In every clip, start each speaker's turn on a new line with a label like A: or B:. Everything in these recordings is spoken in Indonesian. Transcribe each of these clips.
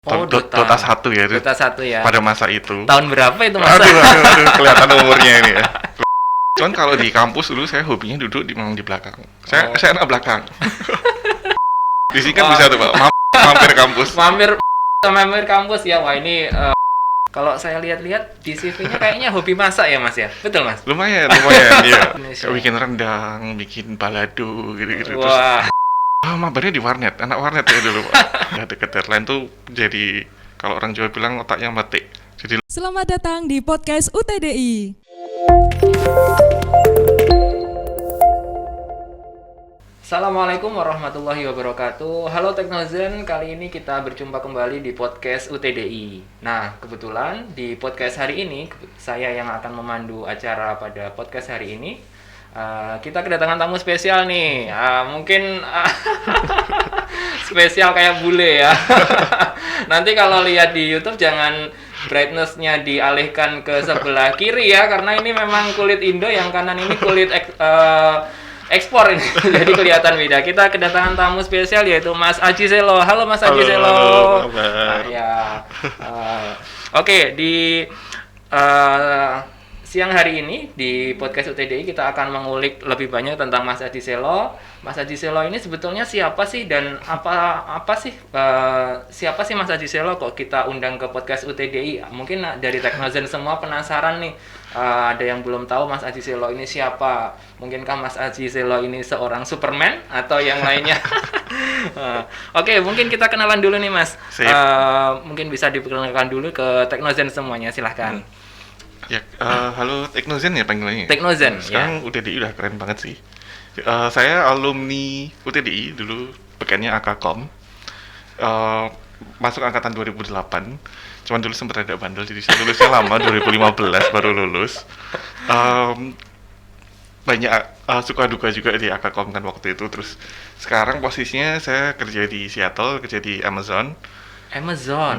A: Oh,
B: Dota 1 ya itu.
A: Dota 1 ya.
B: Pada masa itu.
A: Tahun berapa itu, Mas?
B: Aduh, kelihatan umurnya ini ya. Cuman kalau di kampus dulu saya hobinya duduk memang di belakang. Saya anak belakang. Di sini kan bisa tuh Pak, mampir kampus.
A: Mampir kampus ya. Wah, ini kalau saya lihat-lihat di CV-nya kayaknya hobi masak ya, Mas ya. Betul, Mas?
B: Lumayan iya. Kayak bikin rendang, bikin balado gitu-gitu.
A: Wah.
B: Mabarnya di warnet, anak warnet ya dulu Pak. Ya deket deadline tuh jadi kalau orang Jawa bilang otaknya mati. Jadi
C: Selamat datang di podcast UTDI.
A: Assalamualaikum warahmatullahi wabarakatuh. Halo Teknozen, kali ini kita berjumpa kembali di podcast UTDI. Nah, kebetulan di podcast hari ini saya yang akan memandu acara pada podcast hari ini. Kita kedatangan tamu spesial nih. Mungkin spesial kayak bule ya. Nanti kalau lihat di YouTube jangan brightness-nya dialihkan ke sebelah kiri ya, karena ini memang kulit Indo, yang kanan ini kulit ekspor ini. Jadi kelihatan beda. Kita kedatangan tamu spesial yaitu Mas Aji Selo. Halo Mas Aji Selo. Oke, di siang hari ini di podcast UTDI kita akan mengulik lebih banyak tentang Mas Aji Selo. Mas Aji Selo ini sebetulnya siapa sih dan siapa sih Mas Aji Selo kok kita undang ke podcast UTDI? Mungkin dari Teknozen semua penasaran nih. Ada yang belum tahu Mas Aji Selo ini siapa? Mungkinkah Mas Aji Selo ini seorang Superman atau yang lainnya? Oke, mungkin kita kenalan dulu nih Mas. Mungkin bisa diperkenalkan dulu ke Teknozen semuanya, silahkan.
B: Ya, halo Teknozen ya panggilannya.
A: Teknozen.
B: Sekarang ya. UTDI udah keren banget sih. Saya alumni UTDI dulu, pekannya AKKOM. Masuk angkatan 2008. Cuman dulu sempat ada bandel, jadi saya lulusnya lama 2015 baru lulus. Banyak suka duka juga di AKKOM kan waktu itu. Terus sekarang posisinya saya kerja di Seattle, kerja di Amazon.
A: Amazon.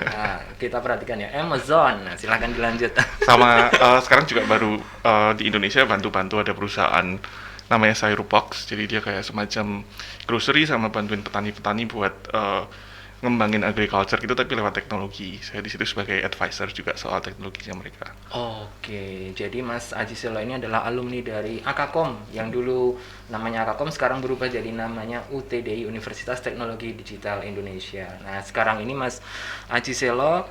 A: Nah, kita perhatikan ya, Amazon. Nah, silahkan dilanjut.
B: Sama sekarang juga baru di Indonesia bantu-bantu ada perusahaan namanya Cyrupox. Jadi dia kayak semacam grocery sama bantuin petani-petani buat ngembangin agriculture gitu, tapi lewat teknologi. Saya di situ sebagai advisor juga soal teknologinya mereka.
A: Oke, jadi Mas Aji Selo ini adalah alumni dari AKKOM yang dulu namanya AKKOM, sekarang berubah jadi namanya UTDI, Universitas Teknologi Digital Indonesia. Nah, sekarang ini Mas Aji Selo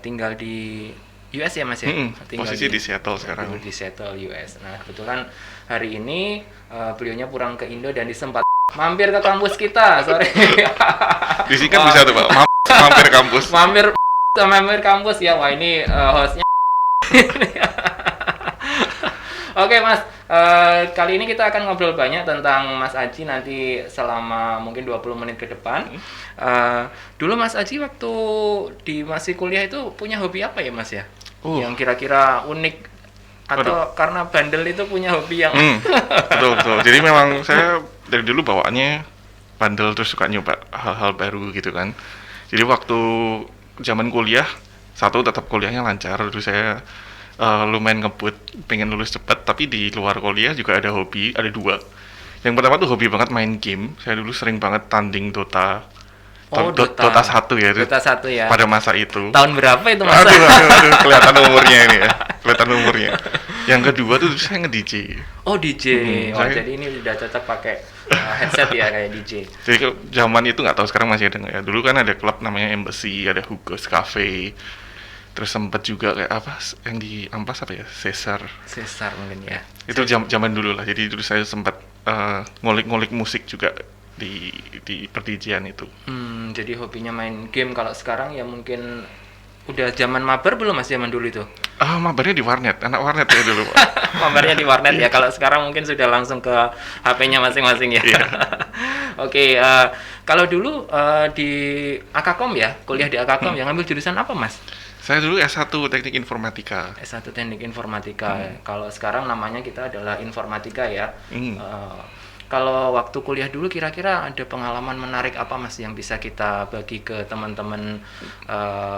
A: tinggal di US ya Mas ya?
B: Posisi di Seattle sekarang.
A: Di Seattle, US. Nah, kebetulan hari ini beliaunya pulang ke Indo dan disempat mampir ke kampus kita, sorry.
B: Di sini kan bisa tuh Pak, mampir kampus.
A: Mampir kampus ya, wah ini hostnya. Oke Mas, kali ini kita akan ngobrol banyak tentang Mas Aji nanti selama mungkin 20 menit ke depan. Dulu Mas Aji waktu masih kuliah itu punya hobi apa ya Mas ya? Yang kira-kira unik atau karena bandel itu punya hobi yang
B: betul. Jadi memang saya dari dulu bawaannya bandel, terus suka nyoba hal-hal baru gitu kan. Jadi waktu zaman kuliah, satu tetap kuliahnya lancar, terus saya lumayan ngebut, pengen lulus cepat, tapi di luar kuliah juga ada hobi, ada dua. Yang pertama tuh hobi banget main game. Saya dulu sering banget tanding Dota. Dota 1 ya.
A: Dota 1 ya.
B: Pada masa itu.
A: Tahun berapa itu Mas?
B: Aduh, kelihatan umurnya ini ya. Kelihatan umurnya. Yang kedua tuh saya nge-DJ.
A: Oh, DJ. Jadi ini udah cocok pakai headset ya kayak DJ.
B: Jadi zaman itu nggak tahu sekarang masih ada nggak ya. Dulu kan ada klub namanya Embassy, ada Hugo's Cafe. Terus sempat juga kayak apa yang di Ampas apa ya? Caesar
A: mungkin ya.
B: Itu zaman dulu lah. Jadi dulu saya sempat ngulik-ngulik musik juga di perdijian itu.
A: Jadi hobinya main game. Kalau sekarang ya mungkin udah zaman mabar belum Mas zaman dulu itu?
B: Mabarnya di warnet, anak warnet ya dulu Pak.
A: Mabarnya di warnet ya. Kalau sekarang mungkin sudah langsung ke HP-nya masing-masing ya.
B: Iya.
A: Oke, kalau dulu di AKKOM ya, kuliah di AKKOM yang ngambil jurusan apa Mas?
B: Saya dulu S1 Teknik Informatika.
A: S1 Teknik Informatika. Kalau sekarang namanya kita adalah Informatika ya. Kalau waktu kuliah dulu kira-kira ada pengalaman menarik apa Mas yang bisa kita bagi ke teman-teman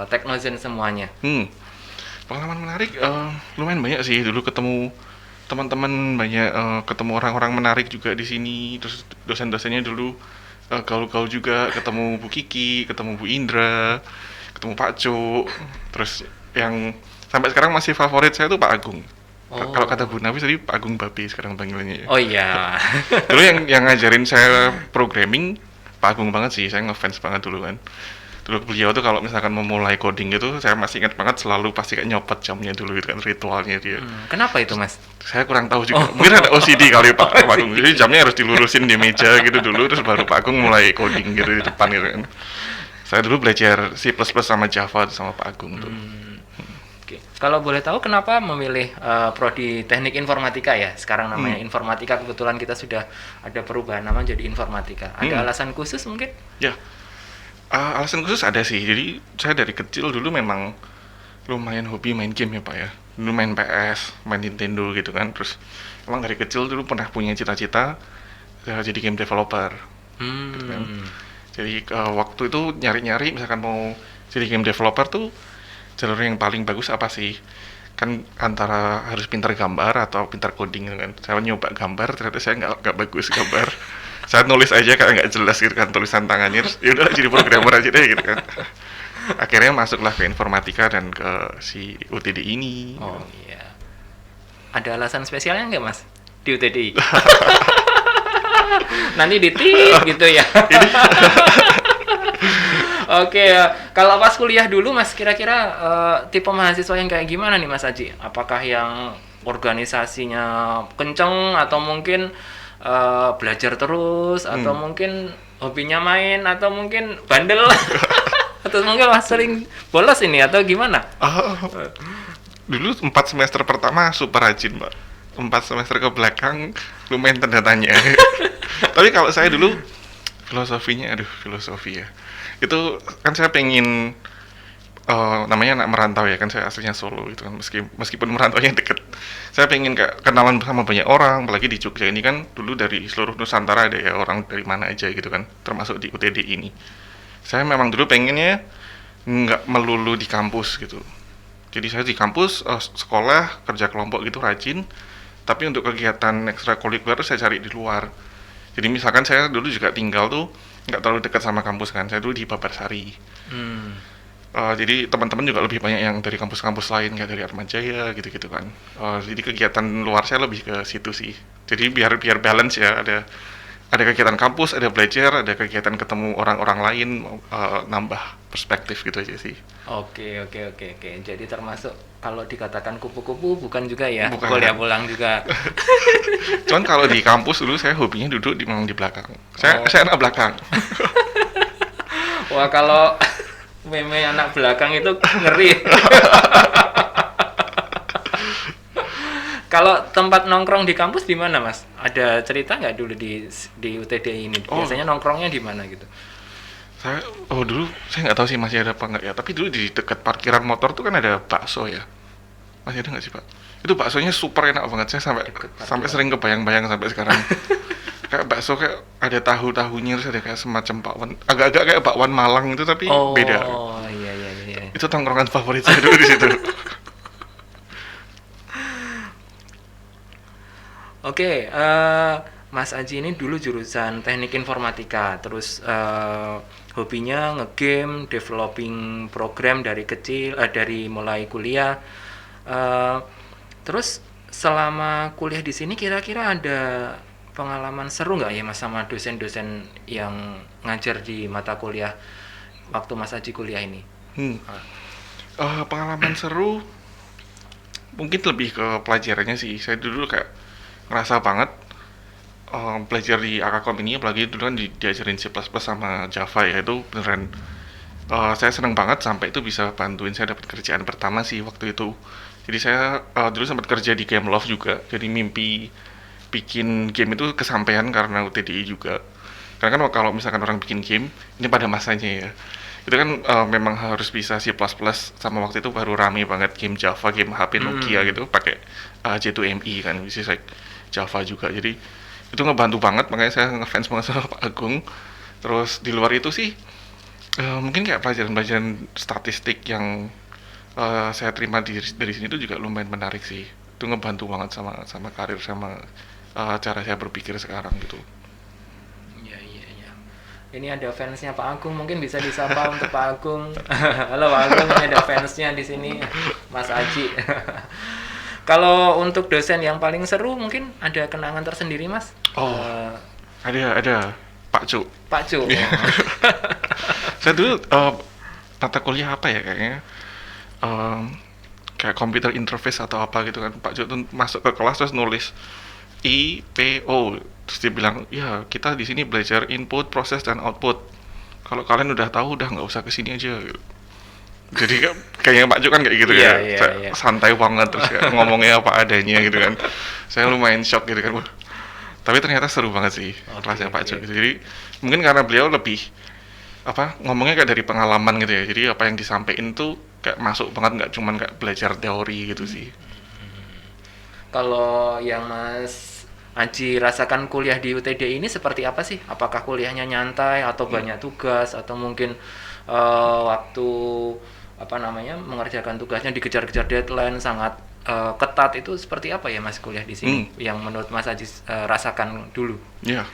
A: Teknozen semuanya?
B: Pengalaman menarik lumayan banyak sih. Dulu ketemu teman-teman banyak, ketemu orang-orang menarik juga di sini. Terus dosen-dosennya dulu gaul-gaul juga, ketemu Bu Kiki, ketemu Bu Indra, ketemu Pak Cuk, terus yang sampai sekarang masih favorit saya tuh Pak Agung. Kalau kata Bu Nafi tadi Pak Agung Babi sekarang panggilannya.
A: Oh iya.
B: Dulu yang ngajarin saya programming Pak Agung banget sih, saya ngefans banget dulu kan. Dulu beliau tuh kalau misalkan memulai coding gitu, saya masih ingat banget selalu pasti kayak nyopot jamnya dulu gitu kan, ritualnya dia.
A: Kenapa itu Mas?
B: Saya kurang tahu juga, mungkin ada OCD kali Pak Agung. Jadi jamnya harus dilurusin di meja gitu dulu, terus baru Pak Agung mulai coding gitu di depan gitu kan. Saya dulu belajar C++ sama Java sama Pak Agung tuh.
A: Oke. Kalau boleh tahu kenapa memilih prodi teknik informatika ya? Sekarang namanya informatika, kebetulan kita sudah ada perubahan nama jadi informatika. Ada alasan khusus mungkin?
B: Ya, alasan khusus ada sih. Jadi saya dari kecil dulu memang lumayan hobi main game ya Pak ya. Dulu main PS, main Nintendo gitu kan. Terus emang dari kecil dulu pernah punya cita-cita jadi game developer. Gitu kan. Jadi waktu itu nyari-nyari misalkan mau jadi game developer tuh jalur yang paling bagus apa sih? Kan antara harus pintar gambar atau pintar coding gitu kan. Saya nyoba gambar, ternyata saya nggak bagus gambar. Saya nulis aja kayak nggak jelas gitu kan tulisan tangannya. Ya udah jadi programmer aja deh gitu kan. Akhirnya masuklah ke informatika dan ke si UTD ini.
A: Oh iya. Ada alasan spesialnya nggak Mas di UTDI? Nanti ditik gitu ya. Oke, kalau pas kuliah dulu Mas kira-kira tipe mahasiswa yang kayak gimana nih Mas Aji? Apakah yang organisasinya kenceng atau mungkin belajar terus atau mungkin hobinya main atau mungkin bandel atau mungkin Mas sering bolos ini atau gimana?
B: Dulu 4 semester pertama super rajin Mbak. 4 semester ke belakang lumayan tanda tanya. Tapi kalau saya dulu filosofinya, filosofi ya. Itu kan saya pengen namanya anak merantau ya kan, saya aslinya Solo gitu kan, meskipun merantaunya deket. Saya pengen kayak kenalan sama banyak orang, apalagi di Jogja ini kan dulu dari seluruh Nusantara ada ya orang dari mana aja gitu kan, termasuk di UTD ini. Saya memang dulu pengennya nggak melulu di kampus gitu. Jadi saya di kampus sekolah kerja kelompok gitu rajin, tapi untuk kegiatan ekstrakurikuler saya cari di luar. Jadi misalkan saya dulu juga tinggal tuh nggak terlalu dekat sama kampus kan, saya dulu di Babarsari. Jadi teman-teman juga lebih banyak yang dari kampus-kampus lain kayak dari Atmajaya gitu-gitu kan. Jadi kegiatan luar saya lebih ke situ sih. Jadi biar balance ya, ada kegiatan kampus, ada belajar, ada kegiatan ketemu orang-orang lain, nambah perspektif gitu aja sih.
A: Oke. Jadi termasuk kalau dikatakan kupu-kupu bukan juga ya?
B: Bukan.
A: Kuliah pulang juga.
B: Cuman kalau di kampus dulu saya hobinya duduk memang di belakang. Saya anak belakang.
A: Wah, kalau meme anak belakang itu ngeri. Kalau tempat nongkrong di kampus di mana, Mas? Ada cerita nggak dulu di UTD ini? Biasanya nongkrongnya di mana gitu?
B: Dulu saya nggak tahu sih masih ada apa nggak ya. Tapi dulu di dekat parkiran motor tuh kan ada bakso ya. Masih ada nggak sih Pak? Itu baksonya super enak banget. Saya sampai sering kebayang-bayang sampai sekarang. Kayak bakso kayak ada tahu-tahunya, terus ada kayak semacam bakwan, agak-agak kayak bakwan Malang itu tapi beda.
A: Oh iya.
B: Itu tongkrongan favorit saya dulu di situ.
A: Oke, Mas Aji ini dulu jurusan teknik informatika, terus hobinya ngegame, developing program dari kecil, dari mulai kuliah. Terus selama kuliah di sini kira-kira ada pengalaman seru nggak ya Mas sama dosen-dosen yang ngajar di mata kuliah waktu Mas Aji kuliah ini?
B: Pengalaman seru mungkin lebih ke pelajarannya sih. Saya dulu kayak ngerasa banget belajar di Akakom ini, apalagi dulu kan diajarin C++ sama Java ya, itu beneran saya seneng banget sampai itu bisa bantuin saya dapat kerjaan pertama sih waktu itu. Jadi saya dulu sempat kerja di Gameloft juga, jadi mimpi bikin game itu kesampaian karena UTDI juga. Karena kan kalau misalkan orang bikin game, ini pada masanya ya, itu kan memang harus bisa C++, sama waktu itu baru rame banget game Java, game HP Nokia gitu, pakai J2ME kan, which is like Java juga. Jadi itu ngebantu banget, makanya saya ngefans banget sama Pak Agung. Terus di luar itu sih mungkin kayak pelajaran-pelajaran statistik yang saya terima dari sini itu juga lumayan menarik sih. Itu ngebantu banget sama karir, sama cara saya berpikir sekarang gitu.
A: Iya. ini ada fansnya Pak Agung, mungkin bisa disapa untuk Pak Agung. Halo Pak Agung, ini ada fansnya di sini, Mas Aji. Kalau untuk dosen yang paling seru, mungkin ada kenangan tersendiri, Mas?
B: Oh, ada Pak Cuk.
A: Pak Cuk.
B: Saya dulu mata kuliah apa ya kayaknya, kayak computer interface atau apa gitu kan. Pak Cuk tuh masuk ke kelas terus nulis IPO, terus dia bilang, ya kita di sini belajar input, proses dan output. Kalau kalian udah tahu, udah nggak usah kesini aja. Gitu. Jadi kayaknya Pak Cuk kan kayak gitu ya, santai banget terus ya, ngomongnya apa adanya gitu kan. Saya lumayan shock gitu kan. Wah, tapi ternyata seru banget sih kelasnya Pak Cuk. Gitu. Jadi mungkin karena beliau lebih ngomongnya kayak dari pengalaman gitu ya. Jadi apa yang disampaikan tuh kayak masuk banget, nggak cuman kayak belajar teori gitu sih.
A: Kalau yang Mas Aji rasakan kuliah di UTD ini seperti apa sih? Apakah kuliahnya nyantai atau banyak tugas atau mungkin waktu mengerjakan tugasnya dikejar-kejar deadline sangat ketat, itu seperti apa ya Mas kuliah di sini yang menurut Mas Aji rasakan dulu?
B: Ya,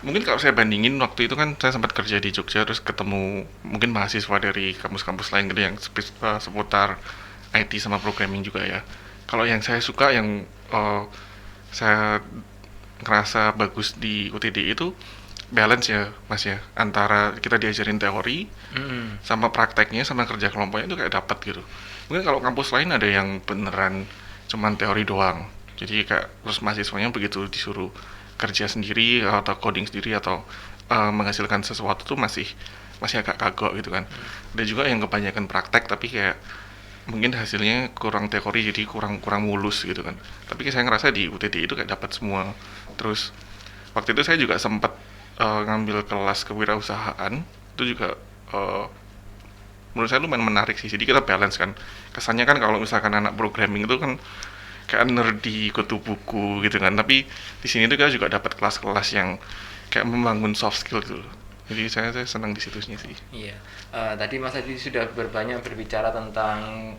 B: mungkin kalau saya bandingin waktu itu kan saya sempat kerja di Jogja terus ketemu mungkin mahasiswa dari kampus-kampus lain gitu yang seputar IT sama programming juga ya. Kalau yang saya suka, yang saya ngerasa bagus di UTD itu balance ya Mas ya, antara kita diajarin teori sama prakteknya sama kerja kelompoknya itu kayak dapat gitu. Mungkin kalau kampus lain ada yang beneran cuman teori doang, jadi kayak terus mahasiswanya begitu disuruh kerja sendiri atau coding sendiri atau menghasilkan sesuatu tuh masih agak kagok gitu kan. Ada juga yang kebanyakan praktek tapi kayak mungkin hasilnya kurang teori, jadi kurang mulus gitu kan. Tapi saya ngerasa di UTD itu kayak dapat semua. Terus waktu itu saya juga sempat ngambil kelas kewirausahaan, itu juga menurut saya lumayan menarik sih. Jadi kita balance kan. Kesannya kan kalau misalkan anak programming itu kan kayak nerdy, kutu buku gitu kan. Tapi di sini tuh kita juga dapat kelas-kelas yang kayak membangun soft skill gitu. Jadi saya senang di situsnya sih.
A: Iya. Tadi Mas Adi sudah banyak berbicara tentang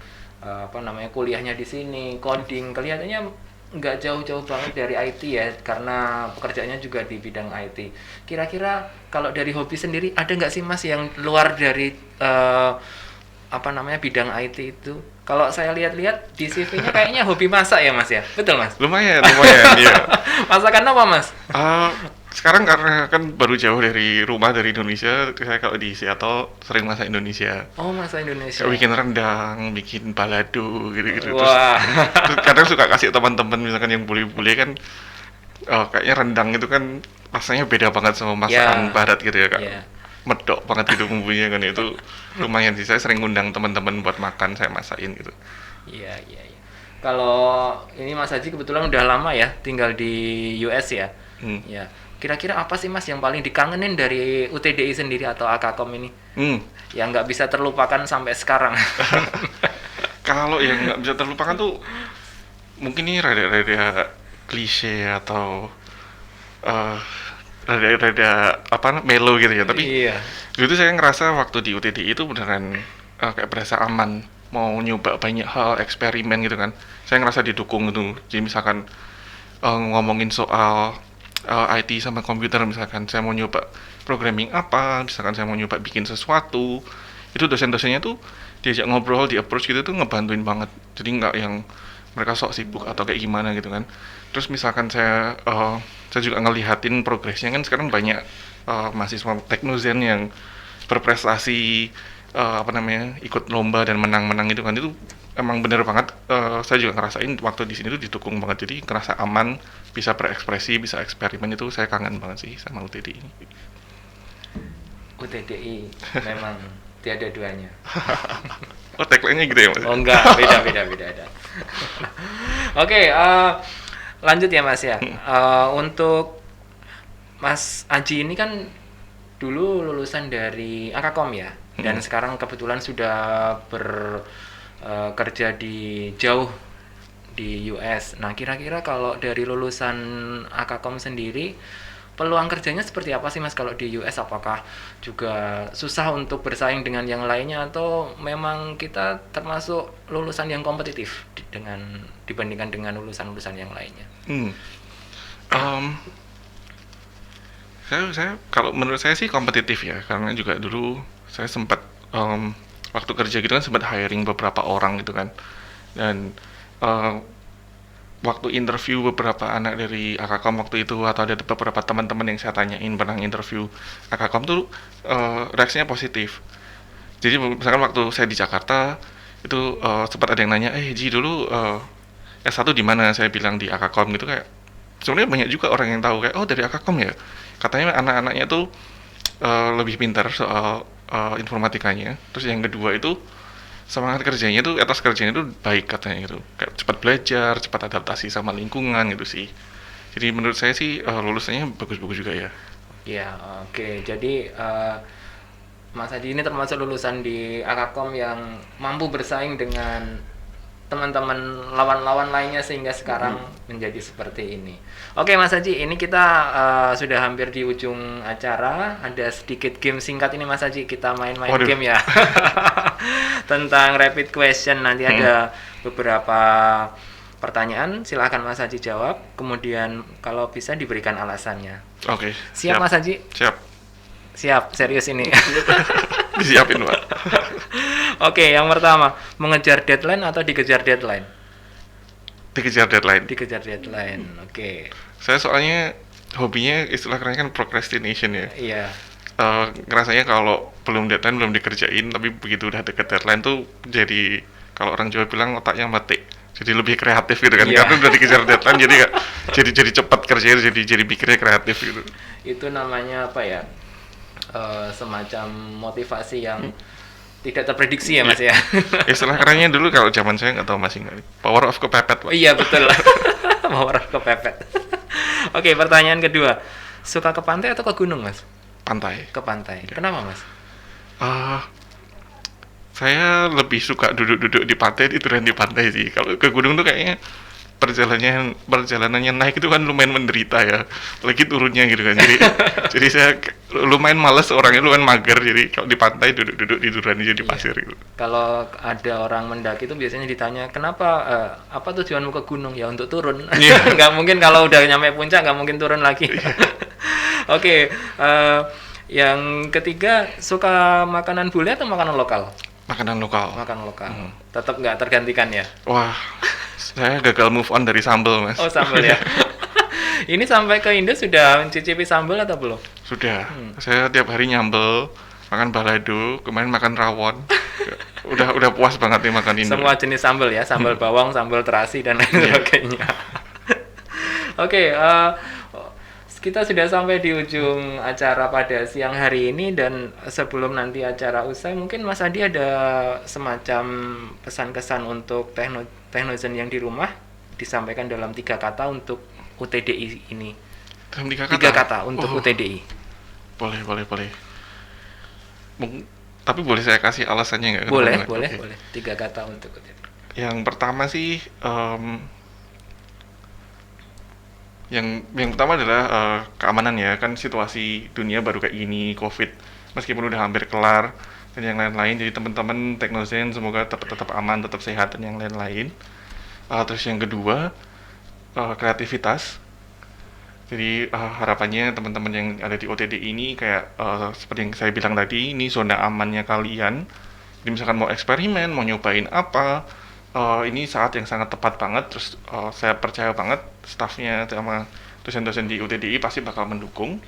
A: kuliahnya di sini, coding. Kelihatannya nggak jauh-jauh banget dari IT ya, karena pekerjaannya juga di bidang IT. Kira-kira kalau dari hobi sendiri ada nggak sih Mas yang luar dari bidang IT itu? Kalau saya lihat-lihat di CV-nya kayaknya hobi masak ya Mas ya, betul Mas?
B: Lumayan iya.
A: Masakan apa Mas?
B: Sekarang karena kan baru jauh dari rumah, dari Indonesia, saya kalau di Seattle sering masak Indonesia.
A: Oh, masak Indonesia.
B: Kayak bikin rendang, bikin balado gitu-gitu.
A: Wah.
B: Terus kadang suka kasih teman-teman misalkan yang bule-bule kan, kayaknya rendang itu kan rasanya beda banget sama masakan barat gitu ya Kak. Medok banget gitu bumbunya kan, itu lumayan sih. Saya sering ngundang teman-teman buat makan, saya masakin gitu.
A: Iya. Kalau ini Mas Haji kebetulan udah lama ya tinggal di US ya. Ya. Kira-kira apa sih Mas yang paling dikangenin dari UTDI sendiri atau AKKOM ini? Yang nggak bisa terlupakan sampai sekarang.
B: Kalau yang nggak bisa terlupakan tuh mungkin ini rada klise atau rada melo gitu ya. Tapi dulu saya ngerasa waktu di UTDI itu beneran kayak berasa aman, mau nyoba banyak hal, eksperimen gitu kan. Saya ngerasa didukung gitu. Jadi misalkan ngomongin soal IT sama komputer, misalkan saya mau nyoba programming apa, misalkan saya mau nyoba bikin sesuatu, itu dosen-dosennya tuh diajak ngobrol, di approach gitu tuh ngebantuin banget. Jadi nggak yang mereka sok sibuk atau kayak gimana gitu kan. Terus misalkan saya juga ngelihatin progresnya kan, sekarang banyak mahasiswa Teknozen yang berprestasi, ikut lomba dan menang gitu kan. Itu emang bener banget. Saya juga ngerasain waktu di sini tuh didukung banget, jadi ngerasa aman, bisa berekspresi, bisa eksperimen. Itu saya kangen banget sih sama UTDI ini.
A: UTDI memang tiada duanya.
B: Oh, tagline-nya gitu ya Mas?
A: Oh enggak, beda ada. Oke, lanjut ya Mas ya. Untuk Mas Aji ini kan dulu lulusan dari AKKOM ya, dan sekarang kebetulan sudah kerja di jauh di US. Nah, kira-kira kalau dari lulusan AKKOM sendiri, peluang kerjanya seperti apa sih Mas kalau di US? Apakah juga susah untuk bersaing dengan yang lainnya, atau memang kita termasuk lulusan yang kompetitif dibandingkan dengan lulusan-lulusan yang lainnya?
B: Saya kalau menurut saya sih kompetitif ya, karena juga dulu saya sempat waktu kerja gitu kan sempat hiring beberapa orang gitu kan, dan eh, waktu interview beberapa anak dari Akakom waktu itu, atau ada beberapa teman-teman yang saya tanyain pernah interview Akakom tuh reaksinya positif. Jadi misalkan waktu saya di Jakarta itu sempat ada yang nanya, Ji dulu S1 di mana? Saya bilang di Akakom gitu, kayak sebenarnya banyak juga orang yang tahu kayak oh dari Akakom ya. Katanya anak-anaknya tuh lebih pintar soal informatikanya. Terus yang kedua itu semangat kerjanya tuh, etos kerjanya tuh baik katanya gitu. Kayak cepat belajar, cepat adaptasi sama lingkungan gitu sih. Jadi menurut saya sih lulusannya bagus-bagus juga ya.
A: Ya, oke. Jadi Mas Adi ini termasuk lulusan di Akakom yang mampu bersaing dengan teman-teman lawan-lawan lainnya sehingga sekarang menjadi seperti ini. Oke Mas Haji, ini kita sudah hampir di ujung acara. Ada sedikit game singkat ini Mas Haji, kita main-main
B: Waduh.
A: game ya. Tentang rapid question, nanti ada beberapa pertanyaan, silakan Mas Haji jawab. Kemudian kalau bisa diberikan alasannya.
B: Oke.
A: Siap Mas Haji?
B: Siap.
A: Siap, serius ini.
B: Disiapin Pak.
A: Oke, yang pertama, mengejar deadline atau dikejar deadline?
B: Dikejar deadline.
A: Dikejar deadline, oke.
B: Saya soalnya hobinya istilah kerennya kan procrastination ya.
A: Iya.
B: Ngerasanya kalau belum deadline belum dikerjain, tapi begitu udah deket deadline tuh jadi kalau orang Jawa bilang otaknya mati. Jadi lebih kreatif gitu kan.
A: Iya.
B: Karena udah dikejar deadline jadi gak, jadi cepat kerjanya, jadi mikirnya kreatif gitu.
A: Itu namanya apa ya? Semacam motivasi yang tidak terprediksi ya Mas ya.
B: Istilah kerennya dulu kalau zaman saya nggak tahu masih nggak. Power of kepepet Pak.
A: Iya betul. Power kepepet. Oke, pertanyaan kedua. Suka ke pantai atau ke gunung Mas?
B: Pantai.
A: Ke pantai.
B: Ya.
A: Kenapa Mas?
B: Saya lebih suka duduk-duduk di pantai tiduran di pantai sih. Kalau ke gunung tuh kayaknya perjalanannya naik itu kan lumayan menderita ya, lagi turunnya gitu kan. Jadi saya lumayan males, orangnya lumayan mager. Jadi kalau di pantai duduk-duduk tiduran aja di pasir gitu.
A: Kalau ada orang mendaki itu biasanya ditanya, kenapa apa tujuanmu ke gunung? Ya untuk turun.
B: Iya.
A: Nggak mungkin kalau udah nyampe puncak nggak mungkin turun lagi. Oke, yang ketiga, suka makanan bule atau makanan lokal?
B: Makanan lokal.
A: Makan lokal. Tetap nggak tergantikan ya?
B: Wah, saya gagal move on dari sambal Mas.
A: Oh sambal ya. Ini sampai ke Indo sudah mencicipi sambal atau belum?
B: Sudah. Saya tiap hari nyambel, makan balado, kemarin makan rawon. udah puas banget nih makan Indo.
A: Semua jenis sambal ya, sambal bawang, sambal terasi dan lain sebagainya. Oke, kita sudah sampai di ujung acara pada siang hari ini, dan sebelum nanti acara usai, mungkin Mas Adi ada semacam pesan-kesan untuk teknozen yang di rumah, disampaikan dalam 3 kata untuk UTDI ini.
B: Dalam 3
A: 3 kata untuk UTDI.
B: Boleh. Tapi boleh saya kasih alasannya nggak?
A: Boleh.
B: Oke.
A: 3 kata untuk UTDI.
B: Yang pertama sih, yang pertama adalah keamanan ya. Kan situasi dunia baru kayak gini, COVID, meskipun udah hampir kelar dan yang lain-lain. Jadi teman-teman Teknozen semoga tetap aman, tetap sehat dan yang lain-lain. Terus yang kedua, kreativitas. Jadi harapannya teman-teman yang ada di OTD ini kayak seperti yang saya bilang tadi, ini zona amannya kalian. Jadi misalkan mau eksperimen, mau nyobain apa, ini saat yang sangat tepat banget. Terus saya percaya banget staffnya sama dosen-dosen di UTDI pasti bakal mendukung.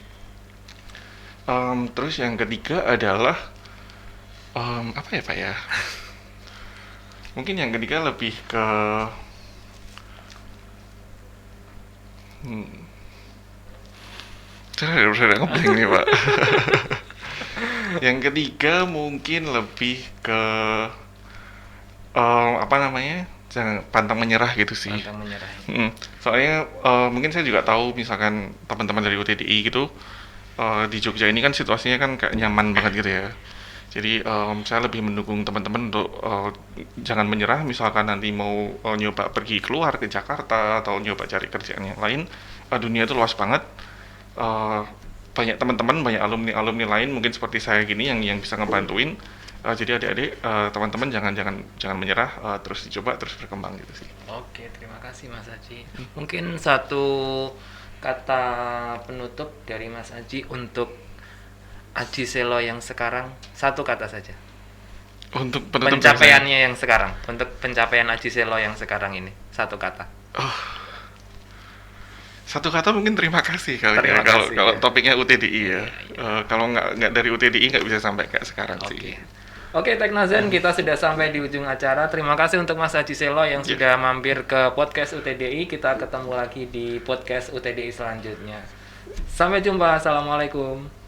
B: Terus yang ketiga adalah apa ya Pak ya? Mungkin yang ketiga lebih ke saya ngeblank nih Pak. Yang ketiga mungkin lebih ke apa namanya, jangan pantang menyerah gitu sih.
A: Pantang menyerah.
B: Soalnya mungkin saya juga tahu misalkan teman-teman dari UTDI gitu di Jogja ini kan situasinya kan kayak nyaman banget gitu ya. Jadi saya lebih mendukung teman-teman untuk jangan menyerah. Misalkan nanti mau nyoba pergi keluar ke Jakarta atau nyoba cari kerjaan yang lain, dunia itu luas banget. Banyak teman-teman, banyak alumni lain mungkin seperti saya gini yang bisa ngebantuin. Jadi adik-adik, teman-teman jangan menyerah, terus dicoba, terus berkembang gitu sih.
A: Oke, terima kasih Mas Haji. Mungkin satu kata penutup dari Mas Aji untuk Aji Selo yang sekarang, satu kata saja.
B: Untuk penutup dari
A: Pencapaiannya yang sekarang, untuk pencapaian Aji Selo yang sekarang ini, satu kata.
B: satu kata mungkin terima kasih kali
A: Terima
B: ya. Kalau
A: kasih,
B: kalau
A: ya.
B: topiknya UTDI ya.
A: Iya.
B: Kalau nggak dari UTDI nggak bisa sampai kayak sekarang
A: Oke.
B: sih.
A: Oke, Teknozen, kita sudah sampai di ujung acara. Terima kasih untuk Mas Aji Selo yang sudah mampir ke podcast UTDI. Kita ketemu lagi di podcast UTDI selanjutnya. Sampai jumpa. Assalamualaikum.